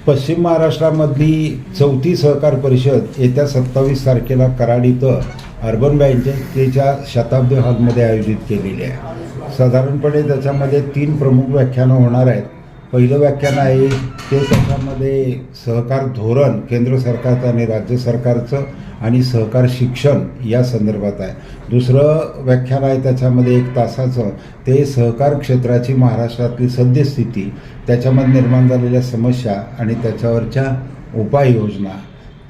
पश्चिम महाराष्ट्रामधली 4थी सहकार परिषद येत्या 27 तारखेला कराड इथं अर्बन बँकेच्या शताब्दी हॉलमध्ये आयोजित केलेली आहे। साधारणपणे त्याच्यामध्ये 3 प्रमुख व्याख्यानं होणार आहेत। पहिलं व्याख्यान आहे ते त्याच्यामध्ये सहकार धोरण केंद्र सरकारचं आणि राज्य सरकारचं आणि सहकार शिक्षण या संदर्भात आहे। दुसरं व्याख्यान आहे त्याच्यामध्ये 1 तासाचं, ते सहकार क्षेत्राची महाराष्ट्रातली सद्यस्थिती, त्याच्यामध्ये निर्माण झालेल्या समस्या आणि त्याच्यावरच्या उपाययोजना।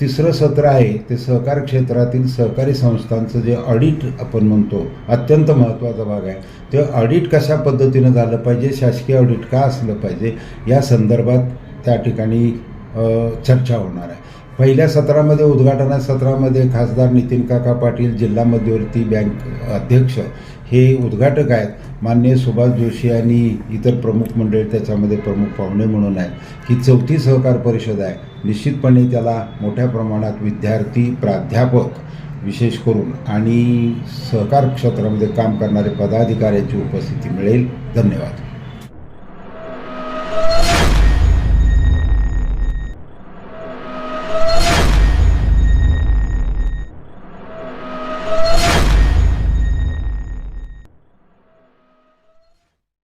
तिसरं सत्र आहे ते सहकार क्षेत्रातील सहकारी संस्थांचं जे ऑडिट आपण म्हणतो, अत्यंत महत्त्वाचा भाग आहे। ते ऑडिट कशा पद्धतीनं झालं पाहिजे, शासकीय ऑडिट का असलं पाहिजे या संदर्भात त्या ठिकाणी चर्चा होणार आहे। पहिल्या सत्रामध्ये उद्घाटन सत्रामध्ये खासदार नितीन काका पाटील जिल्हा मध्यवर्ती बँक अध्यक्ष हे उद्घाटक आहेत। माननीय सुभाष जोशी आणि इतर प्रमुख मंडळी त्याच्यामध्ये प्रमुख पाहुणे म्हणून आहेत। ही 4थी सहकार परिषद आहे। निश्चितपणे त्याला मोठ्या प्रमाणात विद्यार्थी, प्राध्यापक विशेष करून आणि सहकार क्षेत्रामध्ये काम करणारे पदाधिकाऱ्यांची उपस्थिती मिळेल। धन्यवाद।